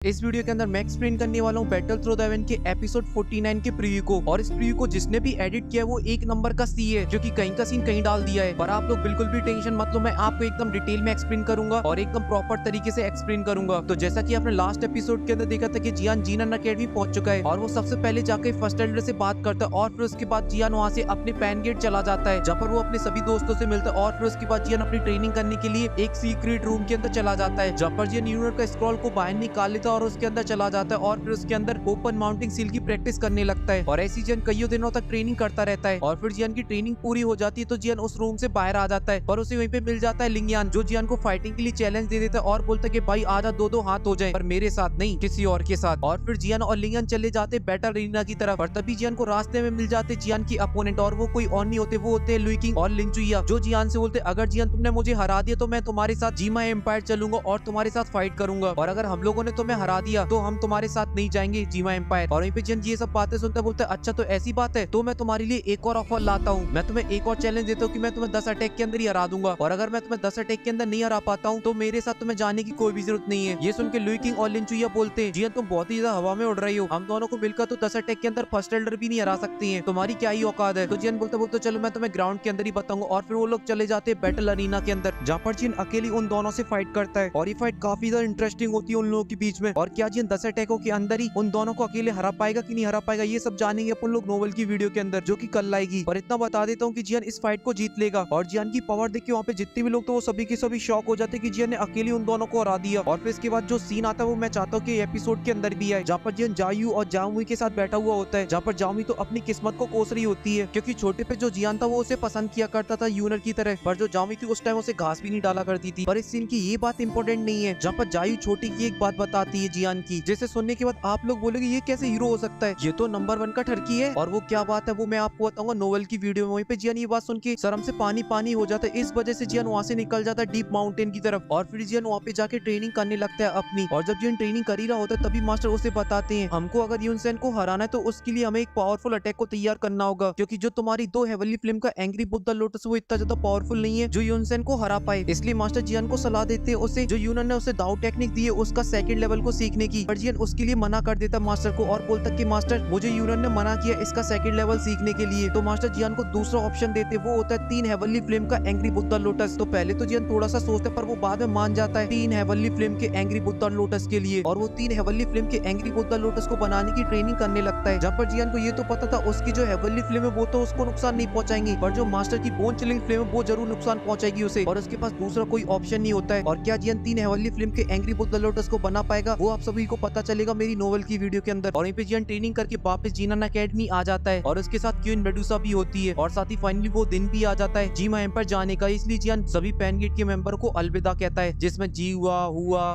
इस वीडियो के अंदर मैं एक्सप्लेन करने वाला हूँ बैटल थ्रू द हेवन के एपिसोड 49 के प्रीव्यू को। और इस प्रीव्यू को जिसने भी एडिट किया है वो एक नंबर का सी है जो कि कहीं का सीन कहीं डाल दिया है। पर आप लोग बिल्कुल भी टेंशन मत लो, मैं आपको एकदम डिटेल में एक्सप्लेन करूंगा और एकदम प्रॉपर तरीके से एक्सप्लेन करूंगा। तो जैसा कि आपने लास्ट एपिसोड के अंदर देखा था कि जियान जीनन अकेडमी पहुंच चुका है और वो सबसे पहले जाकर फर्स्ट एल्डर से बात करता है और फिर उसके बाद जियान वहां से अपने पैन गेट चला जाता है जहाँ पर वो अपने सभी दोस्तों से मिलता है। और फिर उसके बाद जियान अपनी ट्रेनिंग करने के लिए एक सीक्रेट रूम के अंदर चला जाता है जहाँ पर जियान यूनिवर्स का स्क्रॉल को बाहर निकाल लेता है और उसके अंदर चला जाता है और फिर उसके अंदर ओपन माउंटिंग सील की प्रैक्टिस करने लगता है। और ऐसी जियान कई दिनों तक ट्रेनिंग करता रहता है और फिर जियान की ट्रेनिंग पूरी हो जाती है तो जियान उस रूम से बाहर आ जाता है और उसे वहीं पे मिल जाता है लिंगयान जो जियान को फाइटिंग के लिए चैलेंज दे देता है और बोलता है कि भाई आजा दो दो हाथ हो जाए पर मेरे साथ नहीं किसी और के साथ। और फिर जियान और लिंगयान चले जाते हैं बैटल अरीना की तरफ और तभी जियान को रास्ते में मिल जाते जियान की अपोनेंट और वो कोई और नहीं होते, वो होते लुई किंग और लिंचुइया जो जियान से बोलते अगर जियान तुमने मुझे हरा दिया तो मैं तुम्हारे साथ जीमा एम्पायर चलूंगा और तुम्हारे साथ फाइट करूंगा और अगर हम लोगों ने तुम्हें हरा दिया तो हम तुम्हारे साथ नहीं जाएंगे जीमा एम्पायर। और वहीं पे जियान ये सब बातें सुनते बोलते अच्छा तो ऐसी बात है तो मैं तुम्हारे लिए एक और ऑफर लाता हूँ, मैं तुम्हें एक और चैलेंज देता हूँ कि मैं तुम्हें 10 अटैक के अंदर ही हरा दूंगा और अगर मैं तुम्हें 10 अटैक के अंदर नहीं हरा पाता हूँ तो मेरे साथ तुम्हें जाने की कोई भी जरूरत नहीं है। ये सुन के लुई किंग और लिंचुइया बोलते हैं जियान तुम बहुत ही ज्यादा हवा में उड़ रही हो, हम दोनों को मिलकर तो 10 अटैक के अंदर फर्स्ट एल्डर भी नहीं हरा सकती है, तुम्हारी क्या ही औकात है। तो जियान बोलते चलो मैं तुम्हें ग्राउंड के अंदर ही बताऊंगा और फिर वो लोग चले जाते हैं बैटल अरीना के अंदर जहाँ पर जियान अकेली उन दोनों से फाइट करता है और ये फाइट काफी ज्यादा इंटरेस्टिंग होती है उन लोगों के बीच में। और क्या जियान 10 अटैकों के अंदर ही उन दोनों को अकेले हरा पाएगा कि नहीं हरा पाएगा ये सब जानेंगे अपन लोग नोवेल की वीडियो के अंदर जो कि कल आएगी। और इतना बता देता हूँ कि जियान इस फाइट को जीत लेगा और जियान की पावर देख के वहाँ पे जितने भी लोग तो वो सभी के सभी शॉक हो जाते कि जियान ने अकेले उन दोनों को हरा दिया। और फिर इसके बाद जो सीन आता है वो मैं चाहता हूँ कि एपिसोड के अंदर भी आए जहाँ पर जियान जायू और जामुई के साथ बैठा हुआ होता है जहाँ पर जामुई तो अपनी किस्मत को कोस रही होती है क्योंकि छोटे पे जो जियान था वो उसे पसंद किया करता था यूनर की तरह, पर जो जामुई थी उस टाइम उसे घास भी नहीं डाला करती थी। पर इस सीन की ये बात इंपॉर्टेंट नहीं है जहाँ पर जायू छोटी की एक बात बताती है जियान की जिसे सुनने के बाद आप लोग बोलेंगे ये कैसे हीरो हो सकता है, ये तो नंबर 1 का ठरकी है। और वो क्या बात है वो मैं आपको बताऊंगा नोवेल की वीडियो में। वहीं पे जियान ये बात सुन के शर्म से पानी पानी हो जाता है, इस वजह से जियान वहाँ से निकल जाता है डीप माउंटेन की तरफ और फिर जियान वहाँ पे जाके ट्रेनिंग करने लगता है अपनी। और जब जियान ट्रेनिंग कर ही रहा होता है तभी मास्टर उसे बताते हैं हमको अगर यूनसेन को हराना है तो उसके लिए हमें एक पावरफुल अटैक को तैयार करना होगा क्योंकि जो तुम्हारी 2 हेवनली फ्लेम का एंग्री बुद्धा लोटस वो इतना ज्यादा पावरफुल नहीं है जो यूनसेन को हरा पाए। इसलिए मास्टर जियान को सलाह देते हैं उसे जो यूनन ने उसे दाव टेक्निक दी है उसका सेकंड लेवल को सीखने की, पर जियान उसके लिए मना कर देता मास्टर को और बोलता कि मास्टर मुझे यूनन ने मना किया इसका सेकंड लेवल सीखने के लिए। तो मास्टर जियान को दूसरा ऑप्शन देते वो होता है 3 हेवनली फ्लेम का एंग्री बुद्धा लोटस। तो पहले तो जियान थोड़ा सा सोचता है पर वो बाद में मान जाता है 3 हेवनली फ्लेम के एंग्री बुद्धा लोटस के लिए और वो 3 हेवनली फ्लेम के एंग्री बुद्धा लोटस को बनाने की ट्रेनिंग करने लगता है जहाँ पर जियान को ये तो पता था उसकी जो हेवनली फ्लेम है वो तो उसको नुकसान नहीं पहुंचाएंगी पर जो मास्टर की बोन चिलिंग फ्लेम है वो जरूर नुकसान पहुंचाएगी उसे और उसके पास दूसरा कोई ऑप्शन नहीं होता है। और क्या जियान 3 हेवनली फ्लेम के एंग्री बुद्धा लोटस को बना पाएगा वो आप सभी को पता चलेगा मेरी नोवेल की वीडियो के अंदर। और वहीं पे जियान ट्रेनिंग करके वापस जीनन अकेडमी आ जाता है और उसके साथ क्वीन मेडुसा भी होती है और साथ ही फाइनली वो दिन भी आ जाता है जीमा एम्पायर जाने का। इसलिए जियान सभी पैन गेट के मेंबर को अलविदा कहता है जिसमें जी हुआ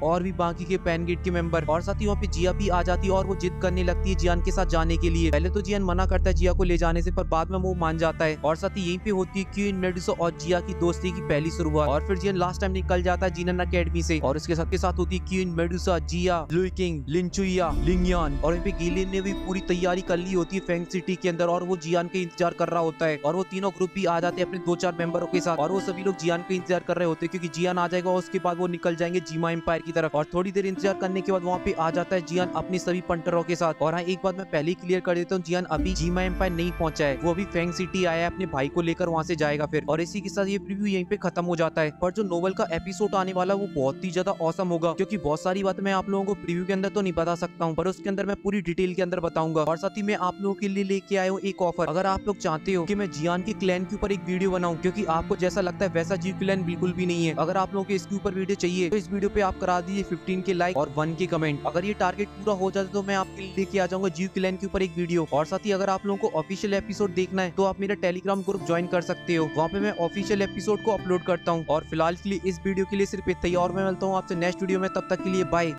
और भी बाकी के पैन गेट के मेंबर और साथ ही वहाँ पे जिया भी आ जाती है और वो जिद करने लगती है जियान के साथ जाने के लिए। पहले तो जियान मना करता है जिया को ले जाने से पर बाद में वो मान जाता है और साथ ही यहीं पे होती है क्वीन मेडुसा और जिया की दोस्ती की पहली शुरुआत। और फिर जियान लास्ट टाइम निकल जाता है जीनन अकेडमी से और उसके साथ होती है क्वीन मेडुसा, जिया, लुई किंग, लिंचुइया, लिंगयान और वहीं पे गिलियन ने भी पूरी तैयारी कर ली होती है फेंग सिटी के अंदर और वो जियान के इंतजार कर रहा होता है और वो तीनों ग्रुप भी आ जाते हैं अपने 2-4 मेंबरों के साथ और वो सभी लोग जियान का इंतजार कर रहे होते हैं क्योंकि जियान आ जाएगा और उसके बाद वो निकल जाएंगे जीमा एम्पायर की तरफ। और थोड़ी देर इंतजार करने के बाद वहाँ पे आ जाता है जियान अपनी सभी पंटरों के साथ। और हाँ एक बात मैं पहले ही क्लियर कर देता हूँ जियान अभी जीमा एम्पायर नहीं पहुंचा है, वो अभी फेंग सिटी आया है अपने भाई को लेकर वहाँ से जाएगा फिर। और इसी के साथ ये प्रीव्यू यहीं पे खत्म हो जाता है। पर जो नोवेल का एपिसोड आने वाला वो बहुत ही ज्यादा औसम होगा क्योंकि बहुत सारी बातें मैं आप लोगों को प्रीव्यू के अंदर तो नहीं बता सकता हूँ पर उसके अंदर मैं पूरी डिटेल के अंदर बताऊंगा। और साथ ही मैं आप लोगों के लिए लेके आया हूँ एक ऑफर, अगर आप लोग चाहते हो कि मैं जियान के क्लैन के ऊपर एक वीडियो बनाऊं क्योंकि आपको जैसा लगता है वैसा जी क्लैन बिल्कुल भी नहीं है, अगर आप लोगों को इसके ऊपर वीडियो चाहिए तो इस वीडियो पे आप करा दीजिए 15 के लाइक और 1 के कमेंट। अगर ये टारगेट पूरा हो जाता तो मैं आपके लिए लेके आ जाऊंगा जी क्लैन के ऊपर एक वीडियो। और साथ ही अगर आप लोगों को ऑफिशियल एपिसोड देखना है तो आप मेरा टेलीग्राम ग्रुप ज्वाइन कर सकते हो, वहाँ पे मैं ऑफिशियल एपिसोड को अपलोड करता हूँ। और फिलहाल के लिए इस वीडियो के लिए सिर्फ इतना ही और मैं मिलता हूँ आपसे नेक्स्ट वीडियो में, तब तक के लिए बाय।